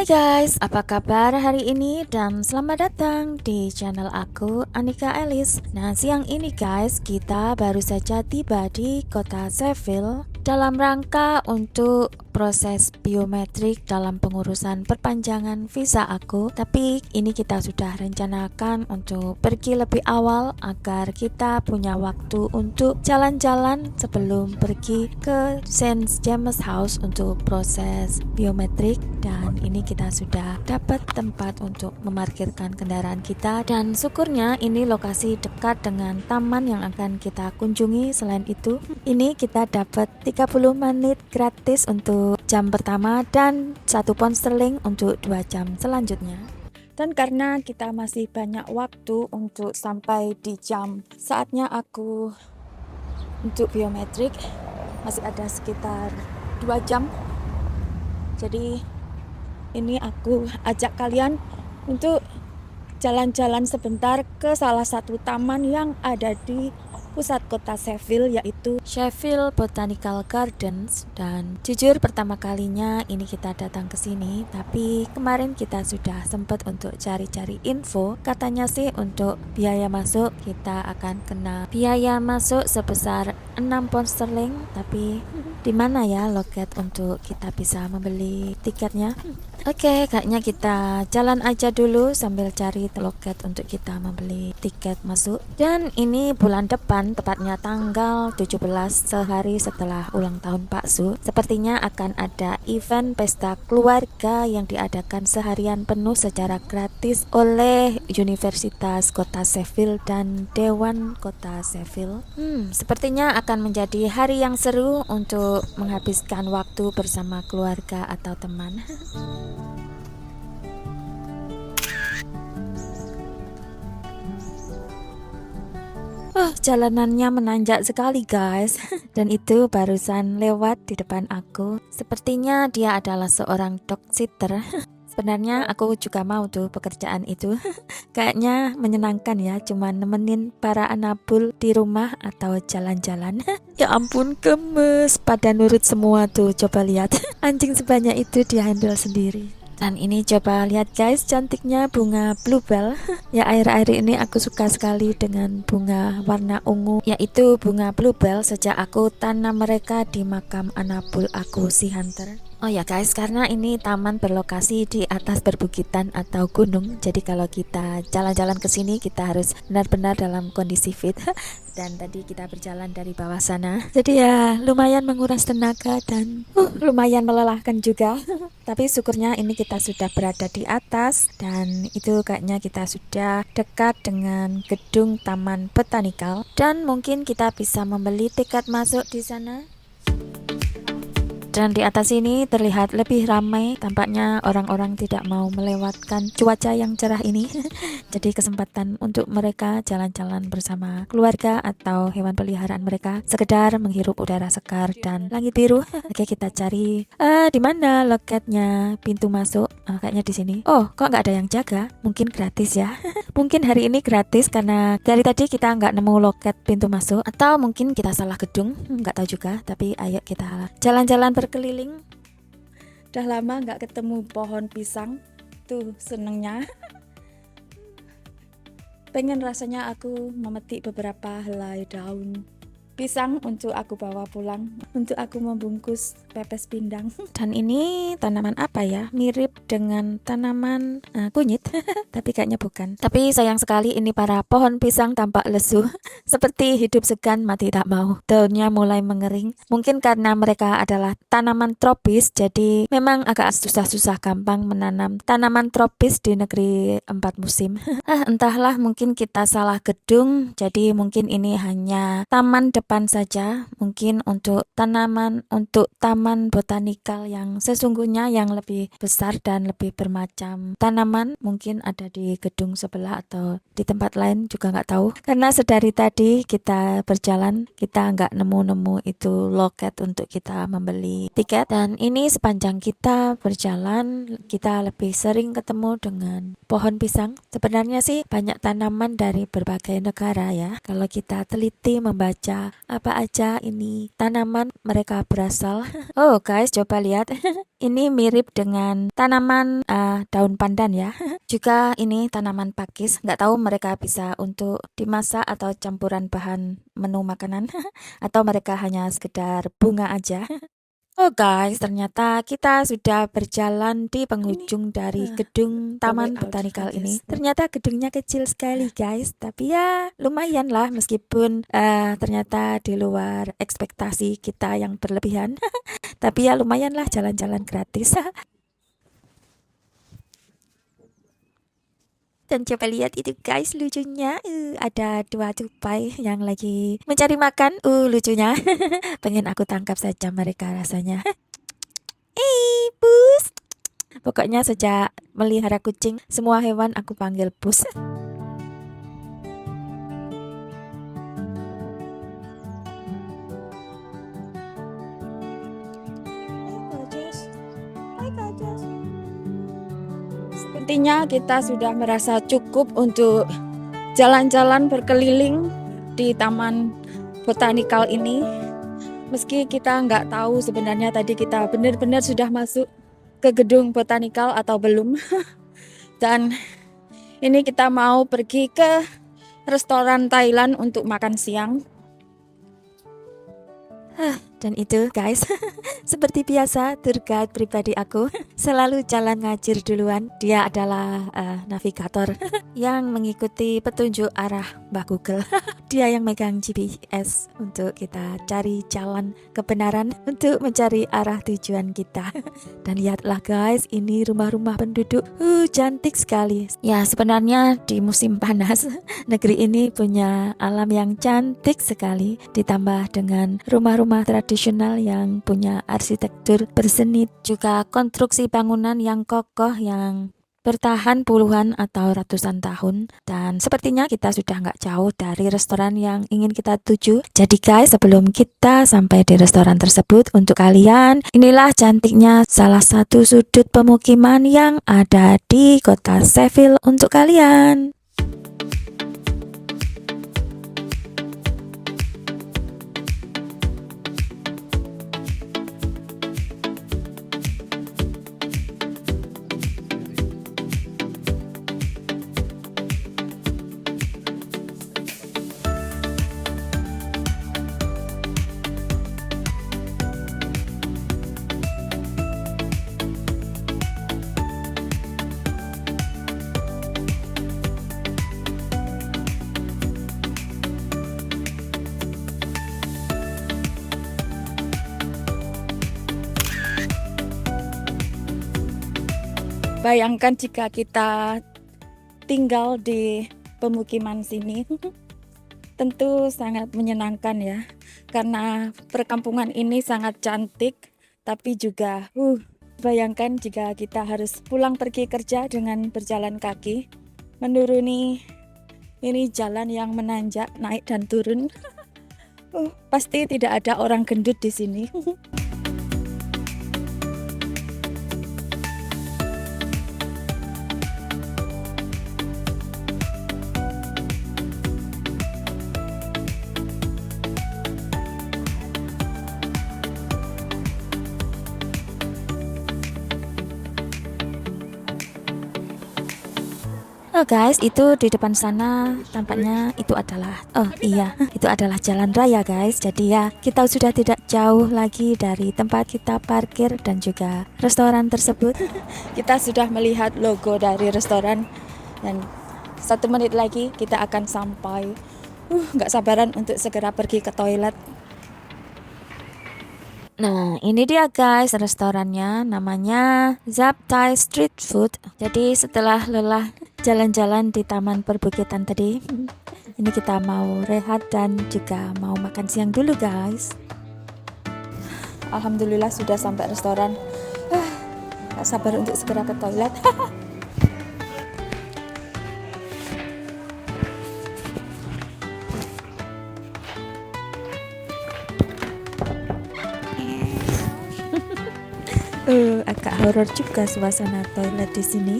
Hai guys, apa kabar hari ini dan selamat datang di channel aku, Anika Elis. Nah, siang ini guys, kita baru saja tiba di kota Sheffield dalam rangka untuk proses biometrik dalam pengurusan perpanjangan visa aku. Tapi ini kita sudah rencanakan untuk pergi lebih awal agar kita punya waktu untuk jalan-jalan sebelum pergi ke St. James House untuk proses biometrik. Dan ini kita sudah dapat tempat untuk memarkirkan kendaraan kita, dan syukurnya ini lokasi dekat dengan taman yang akan kita kunjungi. Selain itu, ini kita dapat 30 menit gratis untuk jam pertama dan 1 pound sterling untuk 2 jam selanjutnya. Dan karena kita masih banyak waktu untuk sampai di jam saatnya aku untuk biometrik, masih ada sekitar 2 jam. Jadi ini aku ajak kalian untuk jalan-jalan sebentar ke salah satu taman yang ada di pusat kota Sheffield, yaitu Sheffield Botanical Gardens. Dan jujur pertama kalinya ini kita datang ke sini, tapi kemarin kita sudah sempat untuk cari-cari info. Katanya sih untuk biaya masuk kita akan kena biaya masuk sebesar 6 pound sterling. Tapi di mana ya loket untuk kita bisa membeli tiketnya? Oke, kayaknya kita jalan aja dulu sambil cari loket untuk kita membeli tiket masuk. Dan ini bulan depan, tepatnya tanggal 17, sehari setelah ulang tahun Pak Su, sepertinya akan ada event pesta keluarga yang diadakan seharian penuh secara gratis oleh Universitas Kota Sheffield dan Dewan Kota Sheffield. Sepertinya akan menjadi hari yang seru untuk menghabiskan waktu bersama keluarga atau teman. Jalanannya menanjak sekali guys. Dan itu barusan lewat di depan aku. Sepertinya dia adalah seorang dog sitter. Sebenarnya aku juga mau tuh pekerjaan itu. Kayaknya menyenangkan ya, cuma nemenin para anabul di rumah atau jalan-jalan. Ya ampun, gemes, pada nurut semua tuh. Coba lihat, anjing sebanyak itu dia handle sendiri. Dan ini coba lihat guys, cantiknya bunga bluebell. Ya, akhir-akhir ini aku suka sekali dengan bunga warna ungu, yaitu bunga bluebell, sejak aku tanam mereka di makam anabul aku, si Hunter. Oh ya guys, karena ini taman berlokasi di atas perbukitan atau gunung, jadi kalau kita jalan-jalan ke sini kita harus benar-benar dalam kondisi fit. Dan tadi kita berjalan dari bawah sana, jadi ya lumayan menguras tenaga dan lumayan melelahkan juga. Tapi syukurnya ini kita sudah berada di atas, dan itu kayaknya kita sudah dekat dengan gedung Taman Botanical, dan mungkin kita bisa membeli tiket masuk di sana. Dan di atas ini terlihat lebih ramai, tampaknya orang-orang tidak mau melewatkan cuaca yang cerah ini. Jadi kesempatan untuk mereka jalan-jalan bersama keluarga atau hewan peliharaan mereka, sekedar menghirup udara segar dan langit biru. Oke, kita cari di mana loketnya pintu masuk. Kayaknya di sini. Oh, kok nggak ada yang jaga? Mungkin gratis ya. Mungkin hari ini gratis karena dari tadi kita nggak nemu loket pintu masuk, atau mungkin kita salah gedung, nggak tahu juga. Tapi ayo kita jalan-jalan berkeliling. Udah lama nggak ketemu pohon pisang. Tuh senengnya. Pengen rasanya aku memetik beberapa helai daun pisang untuk aku bawa pulang, untuk aku membungkus pepes pindang. Dan ini tanaman apa ya? Mirip dengan tanaman kunyit, tapi kayaknya bukan. Tapi sayang sekali ini para pohon pisang tampak lesu, seperti hidup segan mati tak mau. Daunnya mulai mengering. Mungkin karena mereka adalah tanaman tropis, jadi memang agak susah-susah gampang menanam tanaman tropis di negeri 4 musim. Entahlah, mungkin kita salah gedung, jadi mungkin ini hanya taman depan saja. Mungkin untuk taman botanikal yang sesungguhnya yang lebih besar dan lebih bermacam tanaman mungkin ada di gedung sebelah atau di tempat lain, juga nggak tahu. Karena sedari tadi kita berjalan, kita nggak nemu-nemu itu loket untuk kita membeli tiket. Dan ini sepanjang kita berjalan, kita lebih sering ketemu dengan pohon pisang. Sebenarnya sih banyak tanaman dari berbagai negara ya. Kalau kita teliti membaca apa aja ini tanaman mereka berasal. Oh guys, coba lihat. Ini mirip dengan tanaman daun pandan ya. Juga ini tanaman pakis. Nggak tahu mereka bisa untuk dimasak atau campuran bahan menu makanan. Atau mereka hanya sekedar bunga aja. Oh guys, ternyata kita sudah berjalan di penghujung dari gedung Taman Botanikal ini. Ternyata gedungnya kecil sekali guys, tapi ya lumayan lah meskipun ternyata di luar ekspektasi kita yang berlebihan. Tapi ya lumayan lah jalan-jalan gratis. Dan coba lihat itu guys, lucunya ada dua tupai yang lagi mencari makan. Lucunya. Pengen aku tangkap saja mereka rasanya. Bus. Pokoknya sejak melihara kucing, semua hewan aku panggil bus. Sepertinya kita sudah merasa cukup untuk jalan-jalan berkeliling di Taman Botanikal ini. Meski kita nggak tahu sebenarnya tadi kita benar-benar sudah masuk ke gedung Botanikal atau belum. Dan ini kita mau pergi ke restoran Thailand untuk makan siang. Dan itu guys, seperti biasa tour guide pribadi aku selalu jalan ngajir duluan. Dia adalah navigator yang mengikuti petunjuk arah Mbak Google. Dia yang megang GPS untuk kita cari jalan kebenaran untuk mencari arah tujuan kita. Dan lihatlah guys, ini rumah-rumah penduduk cantik sekali. Ya sebenarnya di musim panas negeri ini punya alam yang cantik sekali, ditambah dengan rumah-rumah tradisional yang punya arsitektur berseni, juga konstruksi bangunan yang kokoh yang bertahan puluhan atau ratusan tahun. Dan sepertinya kita sudah nggak jauh dari restoran yang ingin kita tuju. Jadi guys, sebelum kita sampai di restoran tersebut, untuk kalian, inilah cantiknya salah satu sudut pemukiman yang ada di kota Sheffield untuk kalian. Bayangkan jika kita tinggal di pemukiman sini, tentu sangat menyenangkan ya, karena perkampungan ini sangat cantik, tapi juga bayangkan jika kita harus pulang pergi kerja dengan berjalan kaki, menuruni ini jalan yang menanjak, naik dan turun. Pasti tidak ada orang gendut di sini. Oh guys, itu di depan sana tampaknya itu adalah itu adalah jalan raya guys. Jadi ya, kita sudah tidak jauh lagi dari tempat kita parkir dan juga restoran tersebut. Kita sudah melihat logo dari restoran dan 1 menit lagi kita akan sampai. Nggak sabaran untuk segera pergi ke toilet. Nah, ini dia guys restorannya, namanya Zap Thai Street Food. Jadi setelah lelah jalan-jalan di taman perbukitan tadi, ini kita mau rehat dan juga mau makan siang dulu guys. Alhamdulillah sudah sampai restoran. Gak sabar untuk segera ke toilet. Agak horor juga suasana toilet di sini.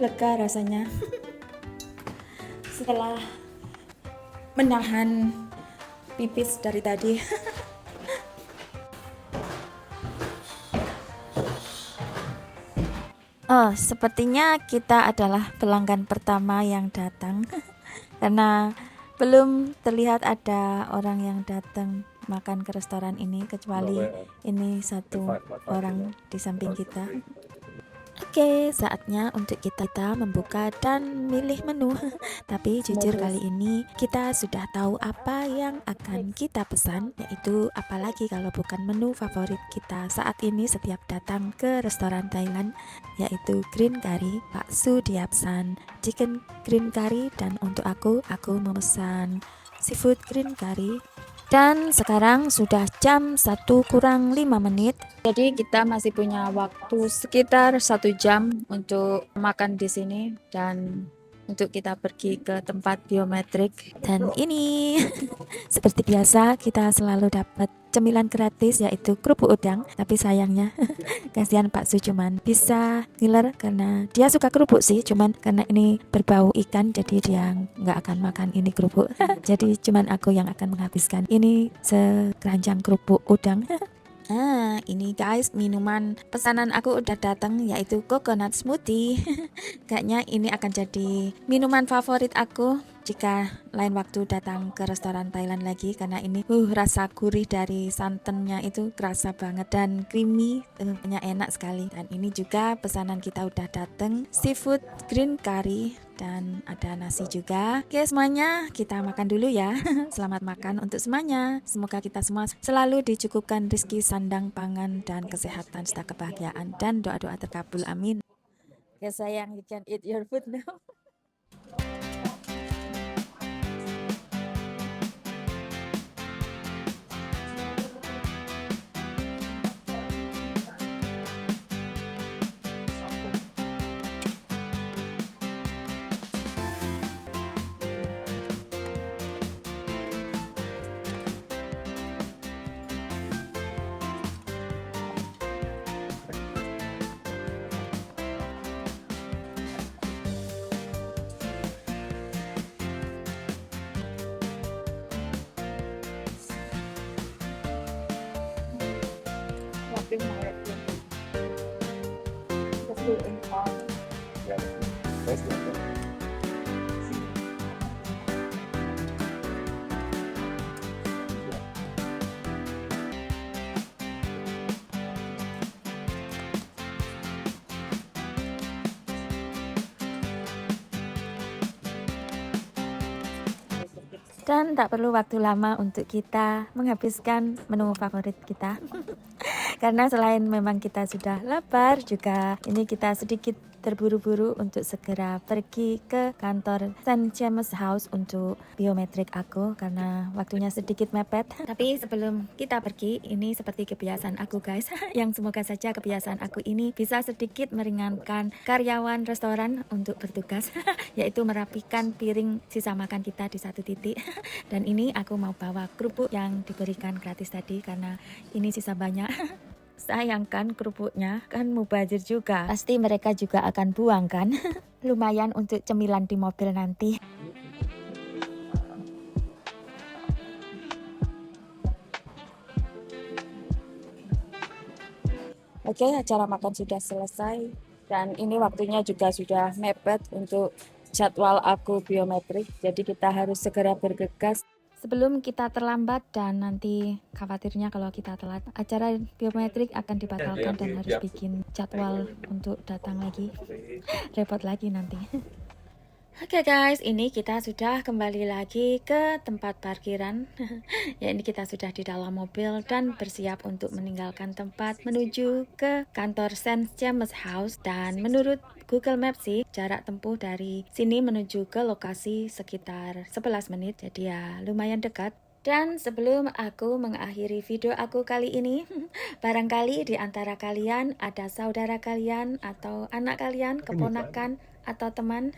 lega rasanya setelah menahan pipis dari tadi. Oh, sepertinya kita adalah pelanggan pertama yang datang karena belum terlihat ada orang yang datang makan ke restoran ini kecuali ini satu orang di samping kita. Oke, saatnya untuk kita membuka dan milih menu. Tapi jujur kali ini kita sudah tahu apa yang akan kita pesan, yaitu apalagi kalau bukan menu favorit kita saat ini setiap datang ke restoran Thailand, yaitu green curry, bakso diapsan, chicken green curry, dan untuk aku memesan seafood green curry. Dan sekarang sudah jam 1 kurang 5 menit. Jadi kita masih punya waktu sekitar 1 jam untuk makan di sini dan untuk kita pergi ke tempat biometrik. Dan ini seperti biasa kita selalu dapat cemilan gratis yaitu kerupuk udang, tapi sayangnya kasihan Pak Su cuman bisa ngiler karena dia suka kerupuk sih, cuman karena ini berbau ikan jadi dia nggak akan makan ini kerupuk. Jadi cuman aku yang akan menghabiskan ini sekeranjang kerupuk udang. Nah, ini guys, minuman pesanan aku udah datang yaitu coconut smoothie. Kayaknya ini akan jadi minuman favorit aku jika lain waktu datang ke restoran Thailand lagi karena ini rasa gurih dari santannya itu kerasa banget dan creamy, enak sekali. Dan ini juga pesanan kita udah datang, seafood green curry dan ada nasi juga. Oke semuanya, kita makan dulu ya. Selamat makan untuk semuanya. Semoga kita semua selalu dicukupkan rezeki, sandang pangan dan kesehatan serta kebahagiaan dan doa-doa terkabul, amin. Ya sayang, you can eat your food now. Dan tak perlu waktu lama untuk kita menghabiskan menu favorit kita. Karena selain memang kita sudah lapar, juga ini kita sedikit terburu-buru untuk segera pergi ke kantor St. James House untuk biometrik aku karena waktunya sedikit mepet. Tapi sebelum kita pergi, ini seperti kebiasaan aku guys, yang semoga saja kebiasaan aku ini bisa sedikit meringankan karyawan restoran untuk bertugas, yaitu merapikan piring sisa makan kita di satu titik. Dan ini aku mau bawa kerupuk yang diberikan gratis tadi karena ini sisa banyak. Sayangkan kerupuknya kan mubazir juga, pasti mereka juga akan buang kan. Lumayan untuk cemilan di mobil nanti. Oke, acara makan sudah selesai dan ini waktunya juga sudah mepet untuk jadwal aku biometrik, jadi kita harus segera bergegas sebelum kita terlambat dan nanti khawatirnya kalau kita telat acara biometrik akan dibatalkan dan harus bikin jadwal untuk datang lagi, repot lagi nanti. Oke guys, ini kita sudah kembali lagi ke tempat parkiran. Ya ini kita sudah di dalam mobil dan bersiap untuk meninggalkan tempat menuju ke kantor St. James House. Dan menurut Google Maps sih jarak tempuh dari sini menuju ke lokasi sekitar 11 menit. Jadi ya lumayan dekat. Dan sebelum aku mengakhiri video aku kali ini, barangkali di antara kalian ada saudara kalian atau anak kalian, keponakan atau teman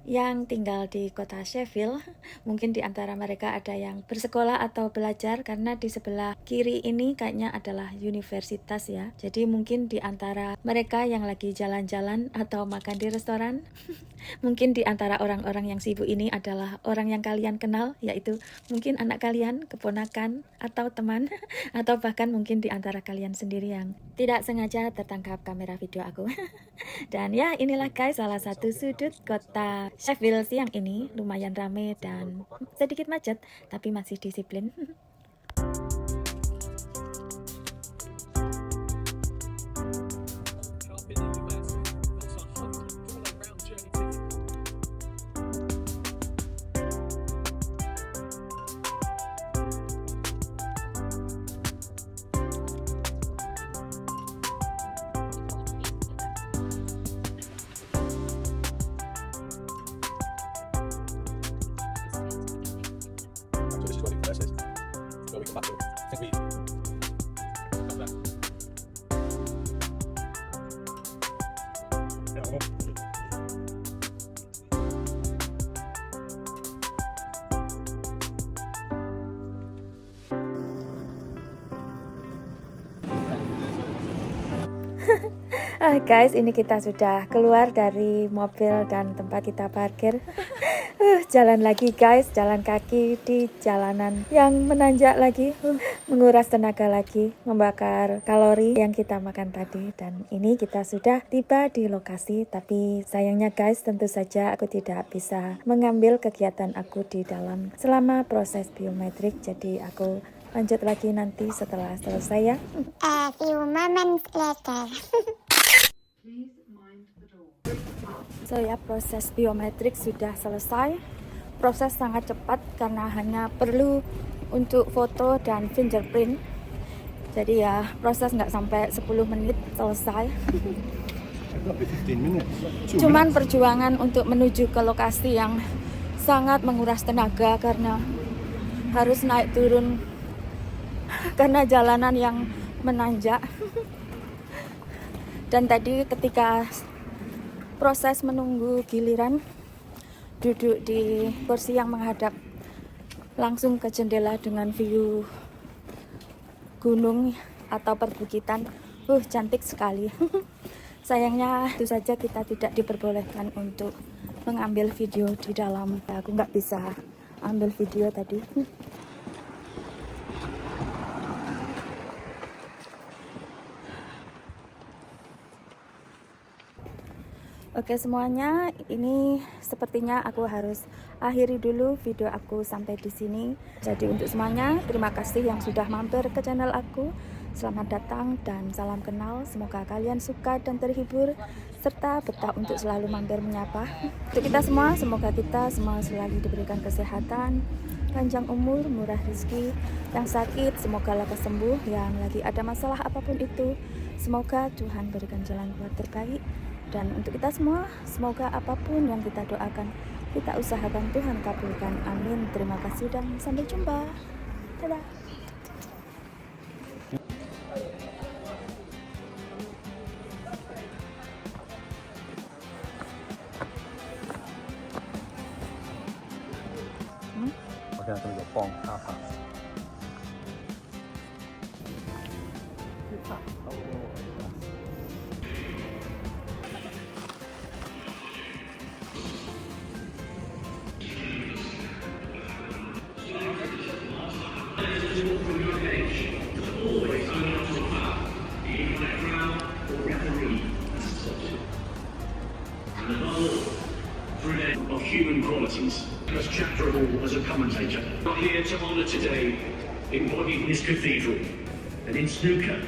yang tinggal di kota Sheffield. Mungkin di antara mereka ada yang bersekolah atau belajar, karena di sebelah kiri ini kayaknya adalah universitas ya. Jadi mungkin di antara mereka yang lagi jalan-jalan atau makan di restoran. Mungkin di antara orang-orang yang sibuk ini adalah orang yang kalian kenal, yaitu mungkin anak kalian, keponakan, atau teman, atau bahkan mungkin di antara kalian sendiri yang tidak sengaja tertangkap kamera video aku. Dan ya, inilah guys salah satu sudut kota Sheffield siang ini. Lumayan rame dan sedikit macet, tapi masih disiplin. So this is what it versus. So we come back to it. I think we got that. Guys, ini kita sudah keluar dari mobil dan tempat kita parkir. Jalan lagi guys, jalan kaki di jalanan yang menanjak lagi, menguras tenaga lagi, membakar kalori yang kita makan tadi. Dan ini kita sudah tiba di lokasi, tapi sayangnya guys, tentu saja aku tidak bisa mengambil kegiatan aku di dalam selama proses biometrik. Jadi aku lanjut lagi nanti setelah selesai ya. A few moments later. So ya, proses biometrik sudah selesai. Proses sangat cepat karena hanya perlu untuk foto dan fingerprint. Jadi ya, proses nggak sampai 10 menit selesai. Cuman perjuangan untuk menuju ke lokasi yang sangat menguras tenaga karena harus naik turun karena jalanan yang menanjak. Dan tadi ketika proses menunggu giliran, duduk di kursi yang menghadap langsung ke jendela dengan view gunung atau perbukitan. Cantik sekali. Sayangnya itu saja kita tidak diperbolehkan untuk mengambil video di dalam. Aku nggak bisa ambil video tadi. Oke semuanya, ini sepertinya aku harus akhiri dulu video aku sampai di sini. Jadi untuk semuanya, terima kasih yang sudah mampir ke channel aku. Selamat datang dan salam kenal. Semoga kalian suka dan terhibur, serta betah untuk selalu mampir menyapa. Untuk kita semua, semoga kita semua selalu diberikan kesehatan, panjang umur, murah rezeki. Yang sakit, semoga lekas sembuh. Yang lagi ada masalah apapun itu, semoga Tuhan berikan jalan keluar terbaik. Dan untuk kita semua, semoga apapun yang kita doakan, kita usahakan Tuhan kabulkan. Amin. Terima kasih dan sampai jumpa. Dadah.我现在这个放大盘。Of human qualities, as chapter of all as a commentator. Not here to honour today embodied in this cathedral and in snooker